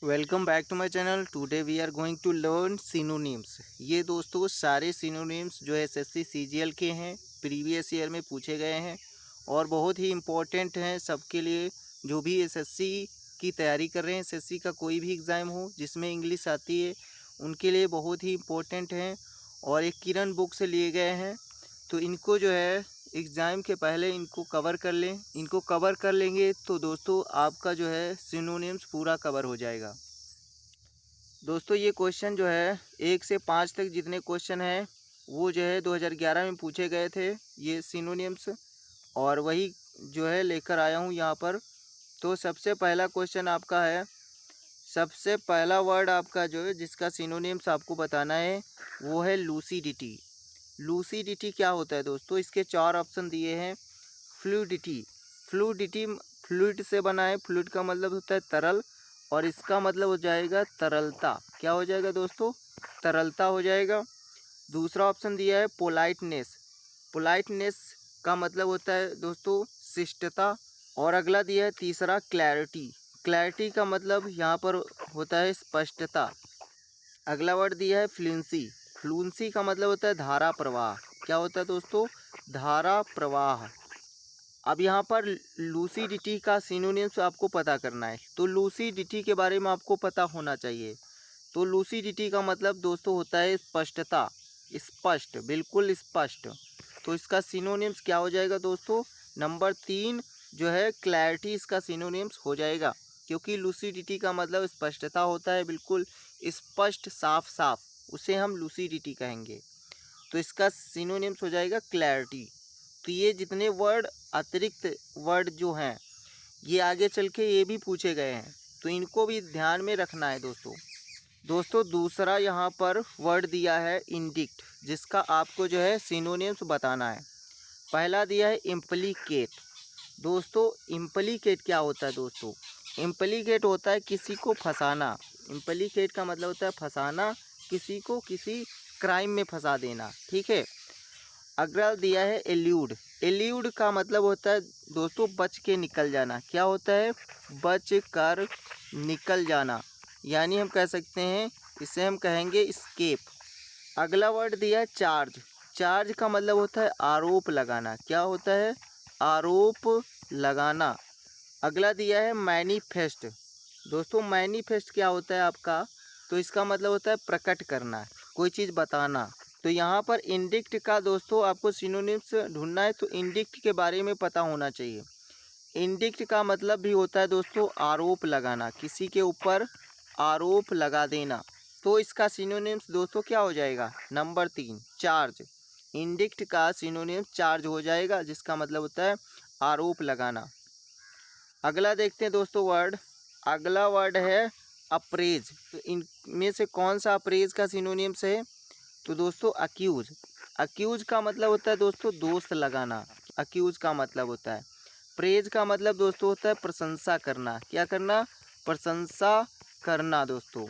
Welcome back to my channel. Today we are going to learn synonyms. ये दोस्तों सारे synonyms जो है एसएससी सीजीएल के हैं, प्रीवियस ईयर में पूछे गए हैं और बहुत ही इम्पोर्टेंट हैं सबके लिए जो भी एसएससी की तैयारी कर रहे हैं। एसएससी का कोई भी एग्ज़ाम हो जिसमें इंग्लिश आती है उनके लिए बहुत ही इम्पोर्टेंट हैं और एक किरण बुक से लिए गए हैं। तो इनको जो है एग्ज़ाम के पहले इनको कवर कर लें। इनको कवर कर लेंगे तो दोस्तों आपका जो है सिनोनिम्स पूरा कवर हो जाएगा। दोस्तों ये क्वेश्चन जो है 1 से 5 तक जितने क्वेश्चन हैं वो जो है 2011 में पूछे गए थे, ये सिनोनिम्स, और वही जो है लेकर आया हूँ यहाँ पर। तो सबसे पहला क्वेश्चन आपका है, सबसे पहला वर्ड आपका जो है जिसका सिनोनिम्स आपको बताना है वो है लूसिडिटी। लूसिडिटी क्या होता है दोस्तों? इसके 4 ऑप्शन दिए हैं। फ्लूइडिटी, फ्लूइडिटी फ्लूइड से बना है, फ्लूइड का मतलब होता है तरल और इसका मतलब हो जाएगा तरलता। क्या हो जाएगा दोस्तों? तरलता हो जाएगा। दूसरा ऑप्शन दिया है पोलाइटनेस, पोलाइटनेस का मतलब होता है दोस्तों शिष्टता। और अगला दिया है तीसरा क्लैरिटी, क्लैरिटी का मतलब यहाँ पर होता है स्पष्टता। अगला वर्ड दिया है फ्लुएंसी, फ्लुएंसी का मतलब होता है धारा प्रवाह। क्या होता है दोस्तों? धारा प्रवाह। अब यहाँ पर लूसिडिटी का सिनोनिम्स आपको पता करना है, तो लूसिडिटी के बारे में आपको पता होना चाहिए। तो लूसिडिटी का मतलब दोस्तों होता है स्पष्टता, स्पष्ट, बिल्कुल स्पष्ट। तो इसका सिनोनिम्स क्या हो जाएगा दोस्तों? नंबर 3 जो है क्लैरिटी, इसका सिनोनिम्स हो जाएगा, क्योंकि लूसिडिटी का मतलब स्पष्टता होता है, बिल्कुल स्पष्ट, साफ साफ, उसे हम लूसिडिटी कहेंगे। तो इसका सिनोनिम्स हो जाएगा क्लैरिटी। तो ये जितने वर्ड अतिरिक्त वर्ड जो हैं ये आगे चल के ये भी पूछे गए हैं, तो इनको भी ध्यान में रखना है दोस्तों दूसरा यहाँ पर वर्ड दिया है इंडिक्ट, जिसका आपको जो है सिनोनिम्स बताना है। पहला दिया है इम्प्लीकेट। दोस्तों इम्प्लीकेट क्या होता है दोस्तों? इम्प्लीकेट होता है किसी को फंसाना। इम्प्लीकेट का मतलब होता है फंसाना, किसी को किसी क्राइम में फंसा देना, ठीक है। अगला दिया है एल्यूड, एल्यूड का मतलब होता है दोस्तों बच के निकल जाना। क्या होता है? बच कर निकल जाना, यानी हम कह सकते हैं इसे हम कहेंगे स्केप। अगला वर्ड दिया है चार्ज, चार्ज का मतलब होता है आरोप लगाना। क्या होता है? आरोप लगाना। अगला दिया है मैनिफेस्ट। दोस्तों मैनिफेस्ट क्या होता है आपका? तो इसका मतलब होता है प्रकट करना, कोई चीज़ बताना। तो यहाँ पर इंडिक्ट का दोस्तों आपको सिनोनिम्स ढूंढना है, तो इंडिक्ट के बारे में पता होना चाहिए। इंडिक्ट का मतलब भी होता है दोस्तों आरोप लगाना, किसी के ऊपर आरोप लगा देना। तो इसका सिनोनिम्स दोस्तों क्या हो जाएगा? Number 3 charge. इंडिक्ट का सिनोनिम्स चार्ज हो जाएगा, जिसका मतलब होता है आरोप लगाना। अगला देखते हैं दोस्तों वर्ड, अगला वर्ड है अप्रेज। तो इनमें से कौन सा अप्रेज का सिनोनिम्स है? तो दोस्तों अक्यूज, अक्यूज का मतलब होता है दोस्तों दोष लगाना, अक्यूज का मतलब होता है। प्रेज का मतलब दोस्तों होता है प्रशंसा करना। क्या करना? प्रशंसा करना दोस्तों।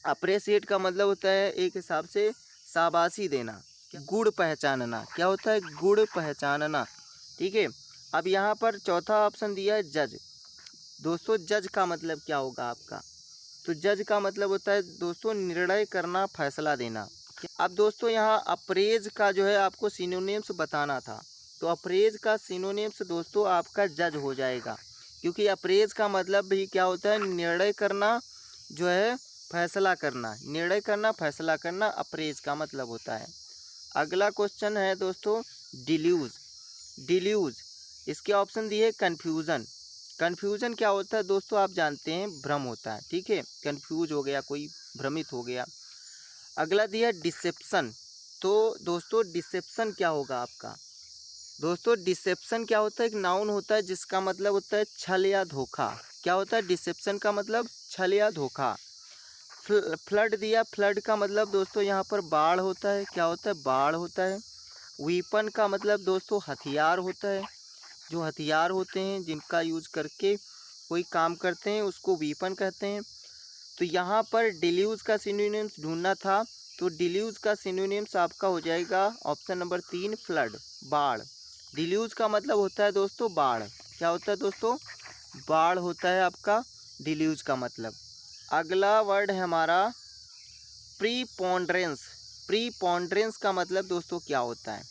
अप्रिशिएट का मतलब होता है एक हिसाब से शाबाशी देना, गुण पहचानना। क्या होता है? गुण पहचानना, ठीक है। अब यहाँ पर चौथा ऑप्शन दिया है जज। दोस्तों जज का मतलब क्या होगा आपका? तो जज का मतलब होता है दोस्तों निर्णय करना, फैसला देना। अब दोस्तों यहाँ अप्रेज का जो है आपको सिनोनिम्स बताना था, तो अप्रेज का सिनोनिम्स दोस्तों आपका जज हो जाएगा, क्योंकि अप्रेज का मतलब भी क्या होता है? निर्णय करना, जो है फैसला करना, निर्णय करना, फैसला करना, अप्रेज का मतलब होता है। अगला क्वेश्चन है दोस्तों डिल्यूज, डिल्यूज इसके ऑप्शन दिए कन्फ्यूज़न। कन्फ्यूज़न क्या होता है दोस्तों? आप जानते हैं भ्रम होता है, ठीक है, कन्फ्यूज हो गया, कोई भ्रमित हो गया। अगला दिया डिसेप्शन। तो दोस्तों डिसेप्शन क्या होगा आपका? दोस्तों डिसेप्शन क्या होता है? एक नाउन होता है जिसका मतलब होता है छल या धोखा। क्या होता है? डिसेप्शन का मतलब छल या धोखा। फ्लड दिया, फ्लड का मतलब दोस्तों यहाँ पर बाढ़ होता है। क्या होता है? बाढ़ होता है। वीपन का मतलब दोस्तों हथियार होता है, जो हथियार होते हैं जिनका यूज करके कोई काम करते हैं उसको वीपन कहते हैं। तो यहाँ पर डिल्यूज का सिनोनिम्स ढूंढना था, तो डिल्यूज का सिनोनिम्स आपका हो जाएगा ऑप्शन नंबर 3 फ्लड, बाढ़। डिल्यूज का मतलब होता है दोस्तों बाढ़। क्या होता है दोस्तों? बाढ़ होता है आपका डिल्यूज का मतलब। डिल्यूज का मतलब अगला वर्ड है हमारा प्रीपोंड्रेंस। प्रीपोंड्रेंस का मतलब दोस्तों क्या होता है?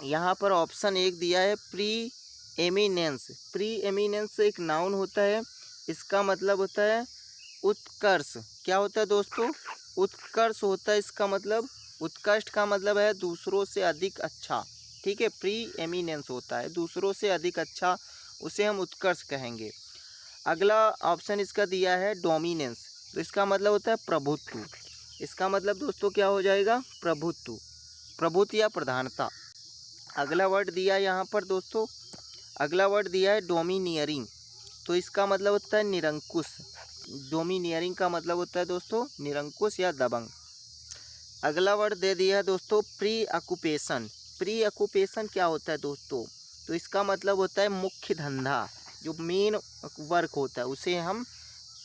यहाँ पर ऑप्शन एक दिया है प्री एमिनेंस। प्री एमिनेंस एक नाउन होता है, इसका मतलब होता है उत्कर्ष। क्या होता है दोस्तों? उत्कर्ष होता है इसका मतलब। उत्कृष्ट का मतलब है दूसरों से अधिक अच्छा। ठीक है, प्री एमिनेंस होता है दूसरों से अधिक अच्छा, उसे हम उत्कर्ष कहेंगे। अगला ऑप्शन इसका दिया है डोमिनेंस, तो इसका मतलब होता है प्रभुत्व। इसका मतलब दोस्तों क्या हो जाएगा? प्रभुत्व, प्रभुत्व या प्रधानता। अगला वर्ड दिया है यहाँ पर दोस्तों, अगला वर्ड दिया है डोमिनियरिंग, तो इसका मतलब होता है निरंकुश। डोमिनियरिंग का मतलब होता है दोस्तों निरंकुश या दबंग। अगला वर्ड दे दिया है दोस्तों प्री ऑक्यूपेशन। प्री ऑक्यूपेशन क्या होता है दोस्तों? तो इसका मतलब होता है मुख्य धंधा, जो मेन वर्क होता है उसे हम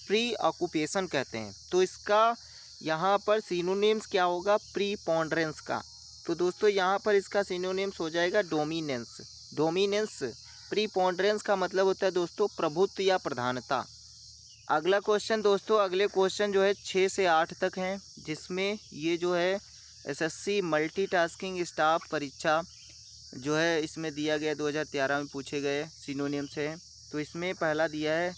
प्री ऑक्यूपेशन कहते हैं। तो इसका यहाँ पर सिनोनिम्स क्या होगा? प्रीपोंड्रेंस का। तो दोस्तों यहाँ पर इसका सिनोनिम्स हो जाएगा डोमिनेंस। डोमिनेंस, प्रीपोंड्रेंस का मतलब होता है दोस्तों प्रभुत्व या प्रधानता। अगला क्वेश्चन दोस्तों, अगले क्वेश्चन जो है 6 से 8 तक हैं, जिसमें ये जो है एसएससी मल्टीटास्किंग स्टाफ परीक्षा जो है इसमें दिया गया 2013 में पूछे गए सिनोनिम्स है। तो इसमें पहला दिया है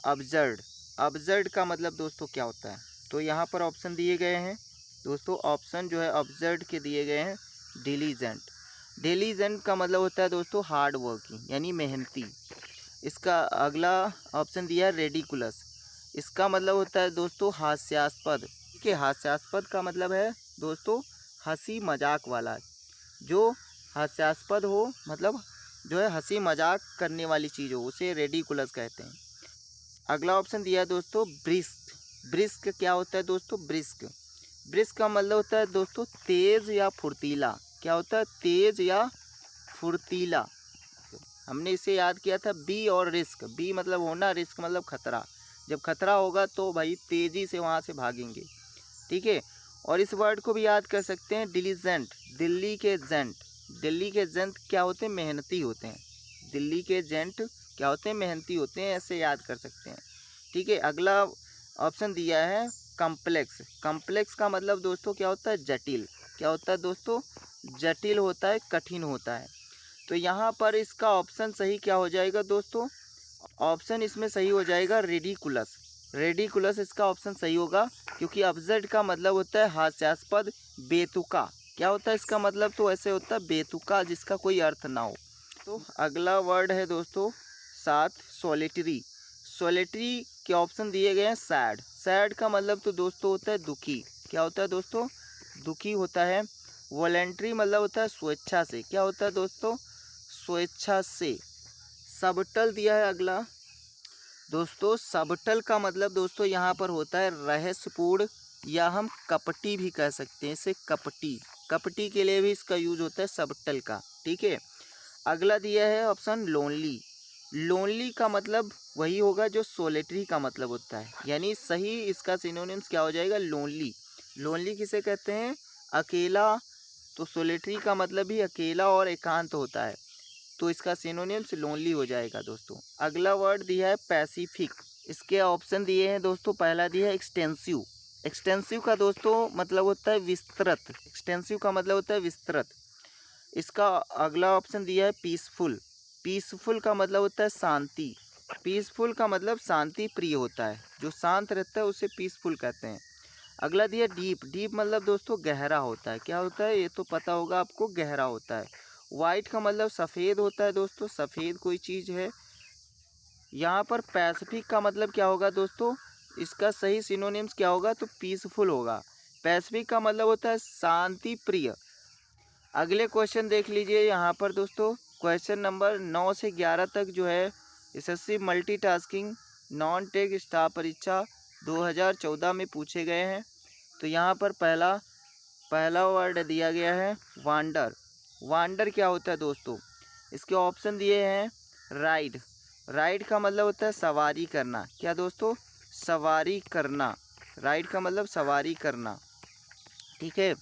अब्जर्ड। अब्जर्ड का मतलब दोस्तों क्या होता है? तो यहाँ पर ऑप्शन दिए गए हैं दोस्तों, ऑप्शन जो है अब्जर्ड के दिए गए हैं डिलीजेंट। डिलीजेंट का मतलब होता है दोस्तों हार्ड वर्किंग यानी मेहनती। इसका अगला ऑप्शन दिया है रेडिकुलस, इसका मतलब होता है दोस्तों हास्यास्पद। ठीक है, हास्यास्पद का मतलब है दोस्तों हंसी मजाक वाला, जो हास्यास्पद हो मतलब जो है हंसी मजाक करने वाली चीज़ हो उसे रेडिकुलस कहते हैं। अगला ऑप्शन दिया है दोस्तों ब्रिस्क। ब्रिस्क क्या होता है दोस्तों? ब्रिस्क, ब्रिस्क का मतलब होता है दोस्तों तेज या फुर्तीला। क्या होता है? तेज या फुर्तीला। हमने इसे याद किया था बी और रिस्क। बी मतलब होना, रिस्क मतलब खतरा। जब खतरा होगा तो भाई तेजी से वहाँ से भागेंगे। ठीक है, और इस वर्ड को भी याद कर सकते हैं डिलीजेंट। दिल्ली के जेंट, दिल्ली के जेंट क्या होते हैं? मेहनती होते हैं। दिल्ली के जेंट क्या होते हैं? मेहनती होते हैं, ऐसे याद कर सकते हैं। ठीक है, अगला ऑप्शन दिया है कॉम्प्लेक्स। कॉम्प्लेक्स का मतलब दोस्तों क्या होता है? जटिल। क्या होता है दोस्तों? जटिल होता है, कठिन होता है। तो यहाँ पर इसका ऑप्शन सही क्या हो जाएगा दोस्तों? ऑप्शन इसमें सही हो जाएगा रेडिकुलस। रेडिकुलस इसका ऑप्शन सही होगा, क्योंकि अब्जर्ड का मतलब होता है हास्यास्पद, बेतुका। क्या होता है इसका मतलब? तो ऐसे होता है बेतुका जिसका कोई अर्थ ना हो। तो अगला वर्ड है दोस्तों 7 सॉलिटरी। सॉलिटरी के ऑप्शन दिए गए हैं सैड। सैड का मतलब तो दोस्तों होता है दुखी। क्या होता है दोस्तों? दुखी होता है। वॉलेंट्री मतलब होता है स्वेच्छा से। क्या होता है दोस्तों? स्वेच्छा से। सबटल दिया है अगला दोस्तों, सबटल का मतलब दोस्तों यहाँ पर होता है रहस्यपूर्ण, या हम कपटी भी कह सकते हैं इसे, कपटी। कपटी के लिए भी इसका यूज होता है सबटल का। ठीक है, अगला दिया है ऑप्शन लोनली। लोनली का मतलब वही होगा जो सोलेटरी का मतलब होता है, यानी सही इसका सिनोनिम्स क्या हो जाएगा? लोनली। लोनली किसे कहते हैं? अकेला। तो सोलेटरी का मतलब भी अकेला और एकांत होता है, तो इसका सिनोनिम्स लोनली हो जाएगा दोस्तों। अगला वर्ड दिया है पैसिफिक। इसके ऑप्शन दिए हैं दोस्तों, पहला दिया है एक्सटेंसिव। एक्सटेंसिव का दोस्तों मतलब होता है विस्तृत। एक्सटेंसिव का मतलब होता है विस्तृत। इसका अगला ऑप्शन दिया है पीसफुल। पीसफुल का मतलब होता है शांति। पीसफुल का मतलब शांति प्रिय होता है, जो शांत रहता है उसे पीसफुल कहते हैं। अगला दिया डीप। डीप मतलब दोस्तों गहरा होता है। क्या होता है? ये तो पता होगा आपको, गहरा होता है। वाइट का मतलब सफ़ेद होता है दोस्तों, सफ़ेद कोई चीज़ है। यहाँ पर पैसिफिक का मतलब क्या होगा दोस्तों? इसका सही सिनोनिम्स क्या होगा? तो पीसफुल होगा। पैसिफिक का मतलब होता है शांति प्रिय। अगले क्वेश्चन देख लीजिए यहाँ पर दोस्तों, क्वेश्चन नंबर 9 से 11 तक जो है SSC multitasking non tech staff परीक्षा 2014 में पूछे गए हैं। तो यहाँ पर पहला वर्ड दिया गया है वांडर। वांडर क्या होता है दोस्तों? इसके ऑप्शन दिए हैं राइड। राइड का मतलब होता है सवारी करना। क्या दोस्तों? सवारी करना। राइड का मतलब सवारी करना। ठीक है,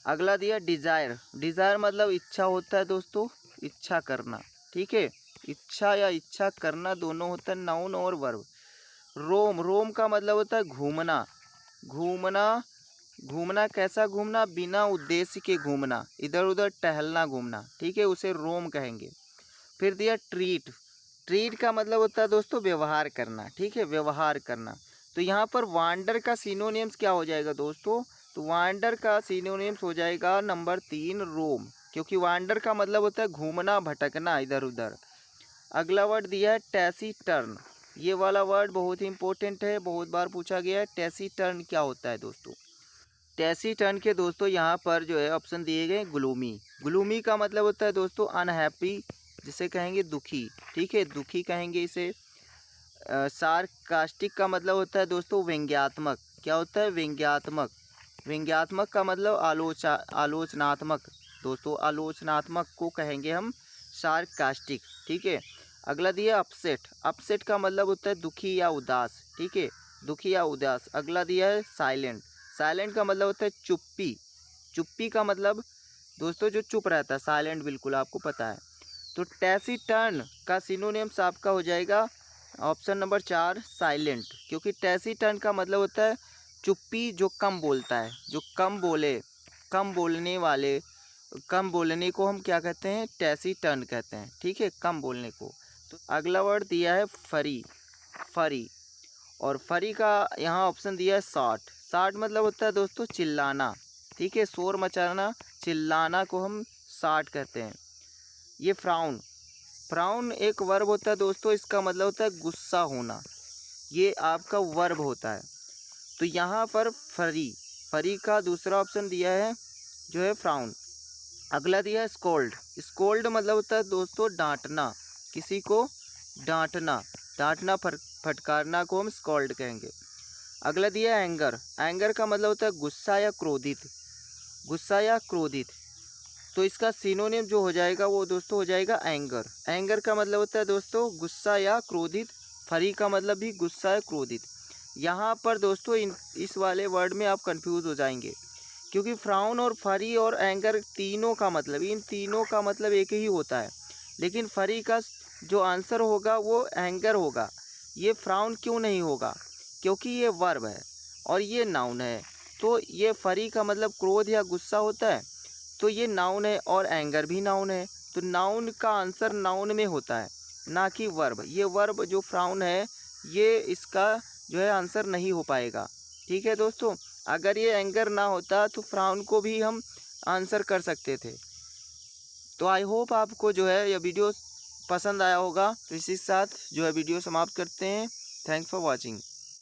अगला दिया डिज़ायर। डिज़ायर मतलब इच्छा होता है दोस्तों, इच्छा करना। ठीक है, इच्छा या इच्छा करना दोनों होता है नाउन और वर्ब। रोम, रोम का मतलब होता है घूमना, घूमना, घूमना कैसा घूमना, बिना उद्देश्य के घूमना, इधर उधर टहलना घूमना, ठीक है, उसे रोम कहेंगे। फिर दिया ट्रीट, ट्रीट का मतलब होता है दोस्तों व्यवहार करना, ठीक है, व्यवहार करना। तो यहाँ पर वांडर का सिनोनिम्स क्या हो जाएगा दोस्तों, तो वांडर का सिनोनिम्स हो जाएगा नंबर 3 रोम, क्योंकि वांडर का मतलब होता है घूमना भटकना इधर उधर। अगला वर्ड दिया है टैसीटर्न, ये वाला वर्ड बहुत ही इंपॉर्टेंट है, बहुत बार पूछा गया है। टैसीटर्न क्या होता है दोस्तों, टैसीटर्न के दोस्तों यहाँ पर जो है ऑप्शन दिए गए ग्लूमी, ग्लूमी का मतलब होता है दोस्तों अनहैप्पी, जिसे कहेंगे दुखी, ठीक है, दुखी कहेंगे इसे। सार्कास्टिक का मतलब होता है दोस्तों व्यंग्यात्मक, क्या होता है व्यंग्यात्मक, व्यंग्यात्मक का मतलब आलोचनात्मक, दोस्तों आलोचनात्मक को कहेंगे हम सार्कास्टिक, ठीक है। अगला दिया अपसेट, अपसेट का मतलब होता है दुखी या उदास, ठीक है, दुखी या उदास। अगला दिया है साइलेंट, साइलेंट का मतलब होता है चुप्पी, चुप्पी का मतलब दोस्तों जो चुप रहता है, साइलेंट बिल्कुल आपको पता है। तो टैसीटर्न का सिनोनिम्स आपका हो जाएगा ऑप्शन नंबर 4 साइलेंट, क्योंकि टैसीटर्न का मतलब होता है चुप्पी, जो कम बोलता है, जो कम बोले, कम बोलने वाले, कम बोलने को हम क्या कहते हैं, टैसीटर्न कहते हैं, ठीक है, कम बोलने को। तो अगला वर्ड दिया है फरी, फरी, और फरी का यहाँ ऑप्शन दिया है शॉर्ट, शॉर्ट मतलब होता है दोस्तों चिल्लाना, ठीक है, शोर मचाना, चिल्लाना को हम शॉर्ट कहते हैं। ये फ्राउन, फ्राउन एक वर्ब होता है दोस्तों, इसका मतलब होता है गुस्सा होना, ये आपका वर्ब होता है। तो यहाँ पर फरी, फरी का दूसरा ऑप्शन दिया है जो है फ्राउन। अगला दिया है स्कोल्ड, स्कोल्ड मतलब होता है दोस्तों डांटना, किसी को डांटना, डांटना फटकारना को हम स्कोल्ड कहेंगे। अगला दिया है एंगर, एंगर का मतलब होता है गुस्सा या क्रोधित, गुस्सा या क्रोधित। तो इसका सिनोनिम जो हो जाएगा वो दोस्तों हो जाएगा एंगर, एंगर का मतलब होता है दोस्तों गुस्सा या क्रोधित, फरी का मतलब भी गुस्सा या क्रोधित। यहाँ पर दोस्तों इस वाले वर्ड में आप कंफ्यूज हो जाएंगे, क्योंकि फ्राउन और फरी और एंगर तीनों का मतलब, इन तीनों का मतलब एक ही होता है, लेकिन फरी का जो आंसर होगा वो एंगर होगा। ये फ्राउन क्यों नहीं होगा, क्योंकि ये वर्ब है और ये नाउन है। तो ये फरी का मतलब क्रोध या गुस्सा होता है, तो ये नाउन है, और एंगर भी नाउन है, तो नाउन का आंसर नाउन में होता है, ना कि वर्ब। ये वर्ब जो फ्राउन है ये इसका जो है आंसर नहीं हो पाएगा, ठीक है दोस्तों। अगर ये एंगर ना होता तो फ्राउन को भी हम आंसर कर सकते थे। तो आई होप आपको जो है यह वीडियो पसंद आया होगा। तो इसी के साथ जो है वीडियो समाप्त करते हैं। Thanks for watching.